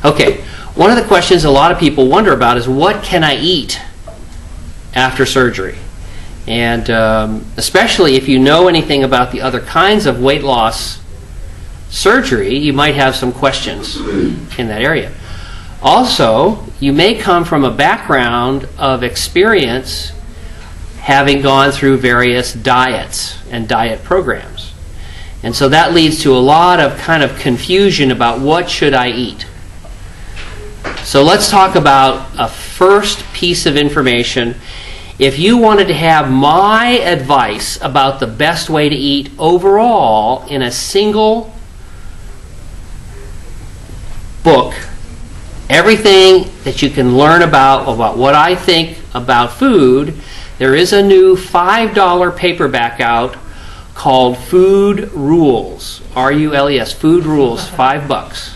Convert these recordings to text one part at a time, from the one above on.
Okay, one of the questions a lot of people wonder about is what can I eat after surgery? And especially if you know anything about the other kinds of weight loss surgery, you might have some questions in that area. Also, you may come from a background of experience having gone through various diets and diet programs. And so that leads to a lot of kind of confusion about what should I eat. So let's talk about a first piece of information. If you wanted to have my advice about the best way to eat overall in a single book, everything that you can learn about what I think about food, there is a new $5 paperback out called Food Rules. R-U-L-E-S, Food Rules, $5.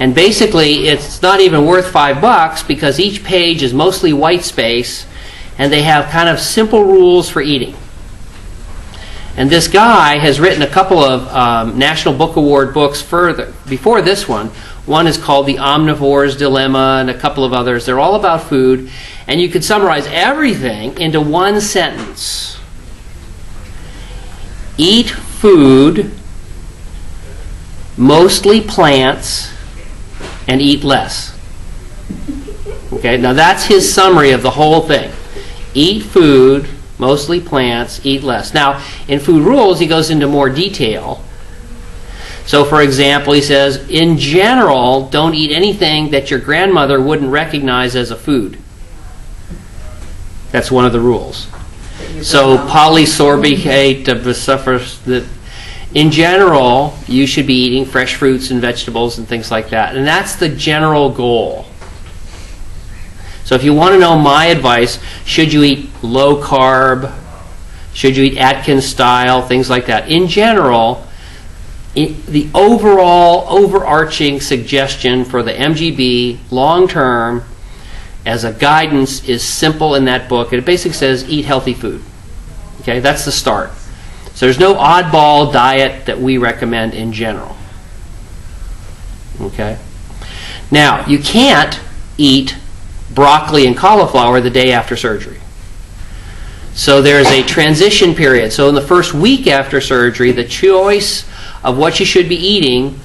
And basically, it's not even worth $5 because each page is mostly white space, and they have kind of simple rules for eating. And this guy has written a couple of National Book Award books before this one. One is called The Omnivore's Dilemma, and a couple of others. They're all about food, and you could summarize everything into one sentence. Eat food, mostly plants, and eat less. Okay, now that's his summary of the whole thing. Eat food, mostly plants, eat less. Now, in Food Rules, he goes into more detail. So, for example, he says, in general, don't eat anything that your grandmother wouldn't recognize as a food. That's one of the rules. So, polysorbicate, in general, you should be eating fresh fruits and vegetables and things like that. And that's the general goal. So if you want to know my advice, should you eat low carb? Should you eat Atkins style? Things like that. In general, the overall overarching suggestion for the MGB long term as a guidance is simple in that book. It basically says eat healthy food. Okay, that's the start. So there's no oddball diet that we recommend in general. Okay? Now, you can't eat broccoli and cauliflower the day after surgery. So there's a transition period. So in the first week after surgery, the choice of what you should be eating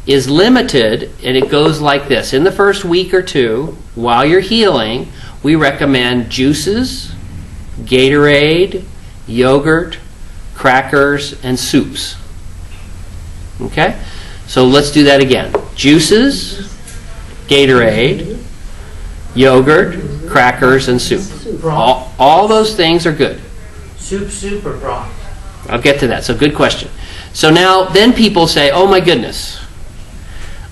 is limited, and it goes like this. In the first week or two, while you're healing, we recommend juices, Gatorade, yogurt, crackers, and soups. Okay? So let's do that again. Juices, Gatorade, yogurt, crackers, and soup. All those things are good. Soup, or broth? I'll get to that. So good question. So now, then people say, oh my goodness,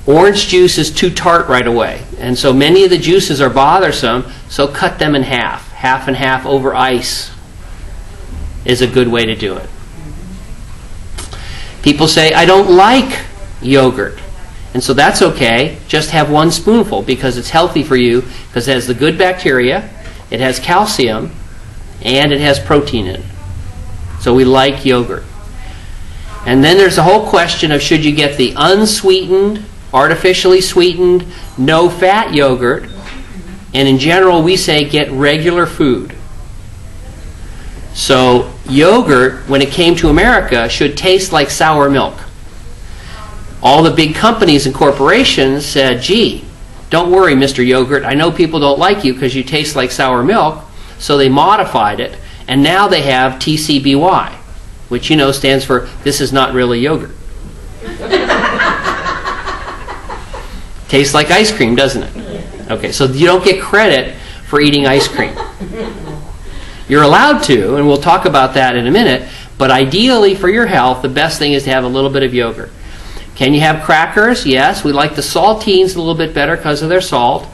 orange juice is too tart right away. And so many of the juices are bothersome, so cut them in half. Half and half over ice is a good way to do it. People say, I don't like yogurt. And so that's okay. Just have 1 spoonful because it's healthy for you because it has the good bacteria, it has calcium, and it has protein in it. So we like yogurt. And then there's the whole question of should you get the unsweetened, artificially sweetened, no-fat yogurt. And in general, we say get regular food. So yogurt, when it came to America, should taste like sour milk. All the big companies and corporations said, gee, don't worry, Mr. Yogurt. I know people don't like you because you taste like sour milk. So they modified it. And now they have TCBY, which you know stands for this is not really yogurt. Tastes like ice cream, doesn't it? Okay, so you don't get credit for eating ice cream. You're allowed to, and we'll talk about that in a minute, but ideally for your health, the best thing is to have a little bit of yogurt. Can you have crackers? Yes. We like the saltines a little bit better because of their salt.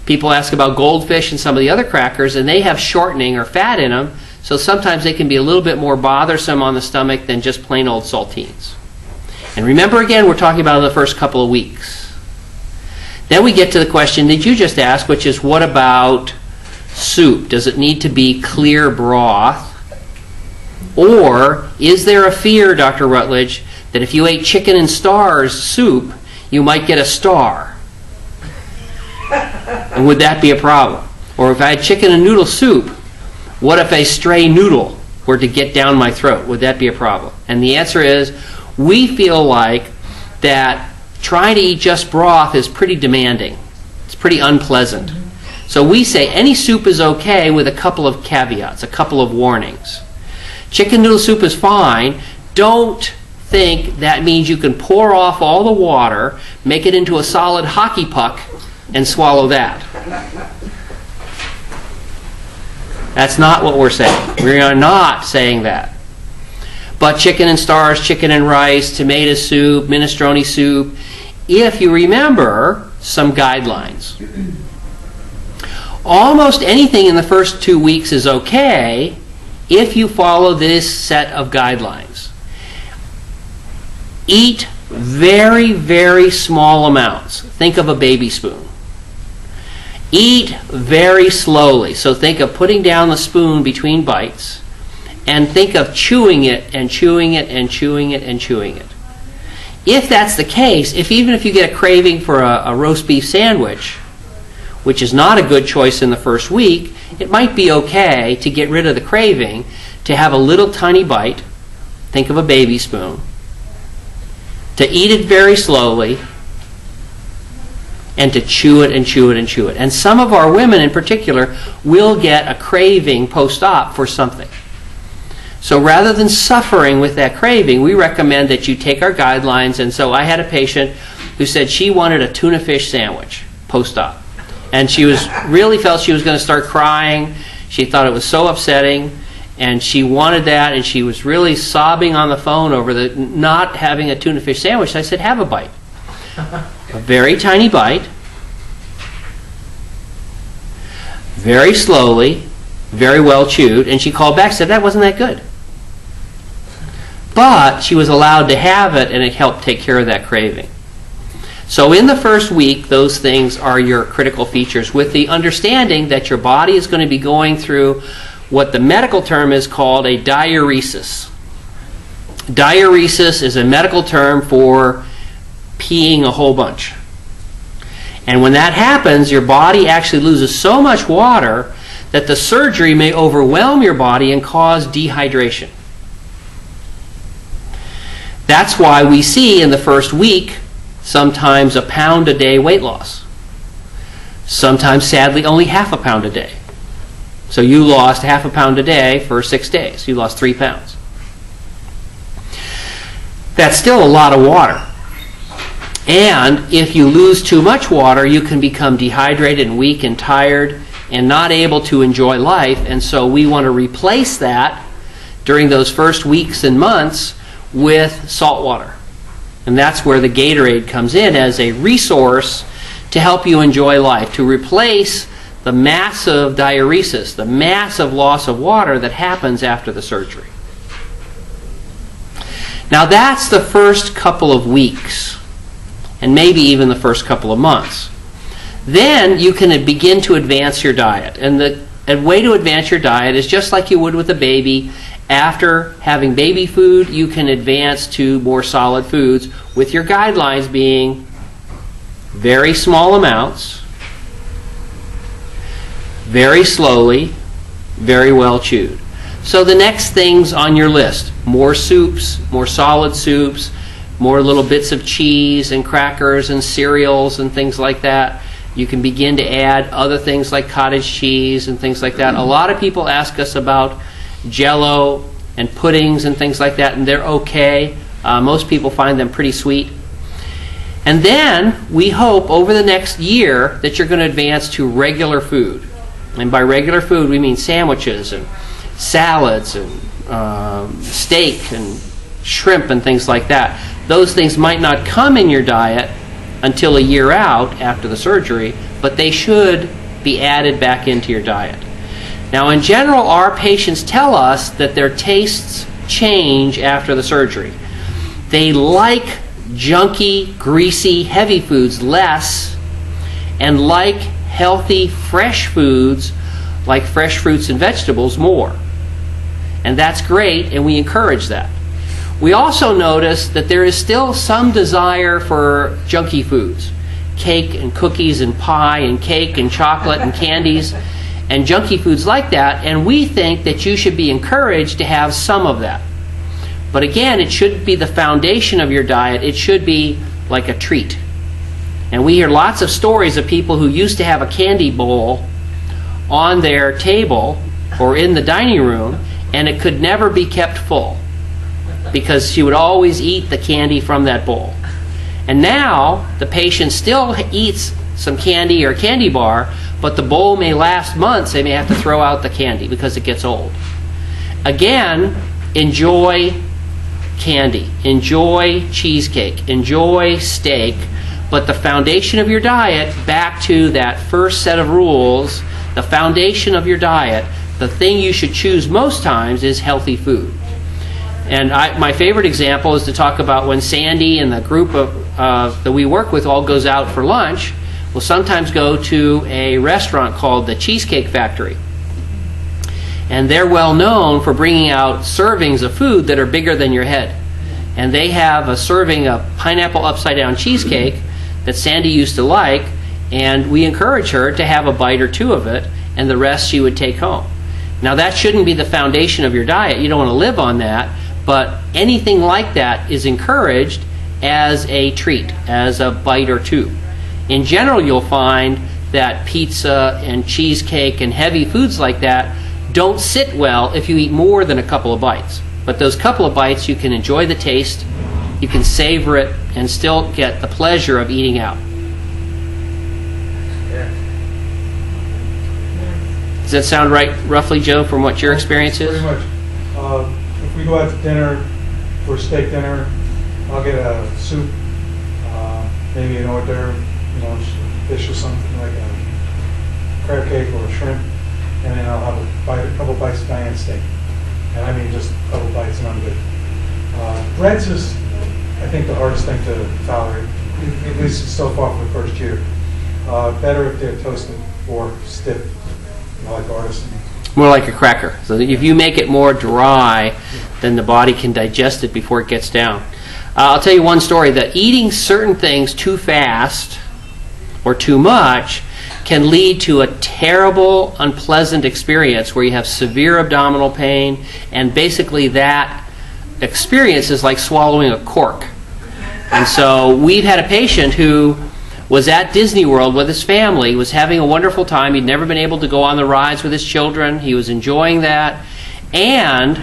People ask about goldfish and some of the other crackers, and they have shortening or fat in them, so sometimes they can be a little bit more bothersome on the stomach than just plain old saltines. And remember again, we're talking about the first couple of weeks. Then we get to the question that you just asked, which is what about soup? Does it need to be clear broth? Or is there a fear, Dr. Rutledge, that if you ate chicken and stars soup, you might get a star? And would that be a problem? Or if I had chicken and noodle soup, what if a stray noodle were to get down my throat? Would that be a problem? And the answer is, we feel like that trying to eat just broth is pretty demanding. It's pretty unpleasant. So we say any soup is okay with a couple of caveats, a couple of warnings. Chicken noodle soup is fine. Don't think that means you can pour off all the water, make it into a solid hockey puck, and swallow that. That's not what we're saying. We are not saying that. But chicken and stars, chicken and rice, tomato soup, minestrone soup, if you remember some guidelines. Almost anything in the first 2 weeks is okay if you follow this set of guidelines. Eat very, very small amounts. Think of a baby spoon. Eat very slowly. So think of putting down the spoon between bites, and think of chewing it and chewing it and chewing it and chewing it. If that's the case, even if you get a craving for a roast beef sandwich, which is not a good choice in the first week, it might be okay to get rid of the craving, to have a little tiny bite, think of a baby spoon, to eat it very slowly, and to chew it and chew it and chew it. And some of our women in particular will get a craving post-op for something. So rather than suffering with that craving, we recommend that you take our guidelines. And so I had a patient who said she wanted a tuna fish sandwich post-op. And she really felt she was going to start crying. She thought it was so upsetting. And she wanted that, and she was really sobbing on the phone over the not having a tuna fish sandwich. I said, have a bite. A very tiny bite. Very slowly. Very well chewed. And she called back and said, that wasn't that good. But she was allowed to have it, and it helped take care of that craving. So in the first week, those things are your critical features, with the understanding that your body is going to be going through what the medical term is called a diuresis. Diuresis is a medical term for peeing a whole bunch. And when that happens, your body actually loses so much water that the surgery may overwhelm your body and cause dehydration. That's why we see in the first week sometimes a pound a day weight loss. Sometimes, sadly, only half a pound a day. So you lost half a pound a day for 6 days. You lost 3 pounds. That's still a lot of water. And if you lose too much water, you can become dehydrated and weak and tired and not able to enjoy life. And so we want to replace that during those first weeks and months with salt water. And that's where the Gatorade comes in as a resource to help you enjoy life, to replace the massive diuresis, the massive loss of water that happens after the surgery. Now that's the first couple of weeks, and maybe even the first couple of months. Then you can begin to advance your diet. And the way to advance your diet is just like you would with a baby. After having baby food, you can advance to more solid foods, with your guidelines being very small amounts, very slowly, very well chewed. So the next things on your list: more soups, more solid soups, more little bits of cheese and crackers and cereals and things like that. You can begin to add other things like cottage cheese and things like that. A lot of people ask us about Jell-O and puddings and things like that, and they're okay. Most people find them pretty sweet. And then we hope over the next year that you're going to advance to regular food. And by regular food, we mean sandwiches and salads and steak and shrimp and things like that. Those things might not come in your diet until a year out after the surgery, but they should be added back into your diet. Now, in general, our patients tell us that their tastes change after the surgery. They like junky, greasy, heavy foods less, and like healthy, fresh foods like fresh fruits and vegetables more. And that's great, and we encourage that. We also notice that there is still some desire for junky foods. cake and cookies and pie and cake and chocolate and candies and junky foods like that, and we think that you should be encouraged to have some of that. But again, it shouldn't be the foundation of your diet. It should be like a treat. And we hear lots of stories of people who used to have a candy bowl on their table or in the dining room, and it could never be kept full because she would always eat the candy from that bowl. And now the patient still eats some candy or candy bar, but the bowl may last months. They may have to throw out the candy because it gets old. Again, enjoy candy, enjoy cheesecake, enjoy steak, but the foundation of your diet, back to that first set of rules, the foundation of your diet, the thing you should choose most times is healthy food. And my favorite example is to talk about when Sandy and the group that we work with all goes out for lunch. We'll sometimes go to a restaurant called the Cheesecake Factory. And they're well known for bringing out servings of food that are bigger than your head. And they have a serving of pineapple upside down cheesecake that Sandy used to like, and we encourage her to have a bite or two of it, and the rest she would take home. Now that shouldn't be the foundation of your diet. You don't want to live on that, but anything like that is encouraged as a treat, as a bite or two. In general, you'll find that pizza and cheesecake and heavy foods like that don't sit well if you eat more than a couple of bites. But those couple of bites, you can enjoy the taste, you can savor it, and still get the pleasure of eating out. Does that sound right, roughly, Joe, from what your experience is? Pretty much. If we go out to dinner, for steak dinner, I'll get a soup, maybe an hors d'oeuvre, fish or something like a crab cake or a shrimp, and then I'll have a couple bites of Diane steak. And I mean just a couple bites and I'm good. Breads is, I think, the hardest thing to tolerate, at least so far for the first year. Better if they're toasted or stiff, like artisan. More like a cracker. So if you make it more dry, then the body can digest it before it gets down. I'll tell you one story, that eating certain things too fast or too much can lead to a terrible, unpleasant experience where you have severe abdominal pain, and basically that experience is like swallowing a cork. And so we've had a patient who was at Disney World with his family, was having a wonderful time. He'd never been able to go on the rides with his children. He was enjoying that. And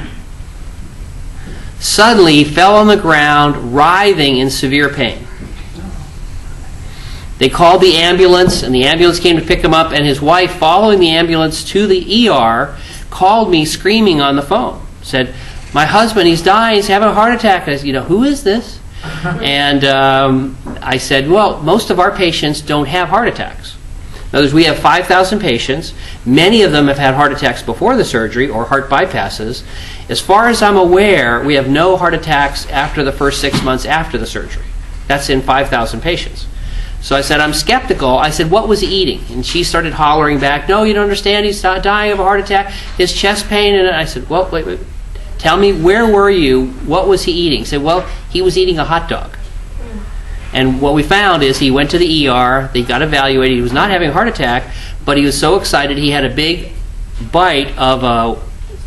suddenly he fell on the ground, writhing in severe pain. They called the ambulance, and the ambulance came to pick him up, and his wife, following the ambulance to the ER, called me screaming on the phone. Said, "My husband, he's dying, he's having a heart attack." I said, who is this? And I said, well, most of our patients don't have heart attacks. In other words, we have 5,000 patients. Many of them have had heart attacks before the surgery or heart bypasses. As far as I'm aware, we have no heart attacks after the first 6 months after the surgery. That's in 5,000 patients. So I said, I'm skeptical. I said, what was he eating? And she started hollering back, no, you don't understand. He's not dying of a heart attack. His chest pain. And I said, well, wait. Tell me, where were you? What was he eating? He said, well, he was eating a hot dog. And what we found is he went to the ER. They got evaluated. He was not having a heart attack, but he was so excited he had a big bite of a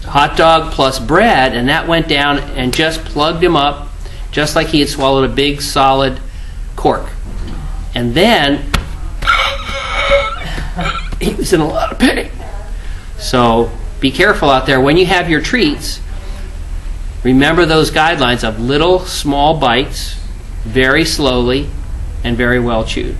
hot dog plus bread, and that went down and just plugged him up, just like he had swallowed a big, solid cork. And then he was in a lot of pain. So be careful out there. When you have your treats, remember those guidelines of little, small bites, very slowly, and very well chewed.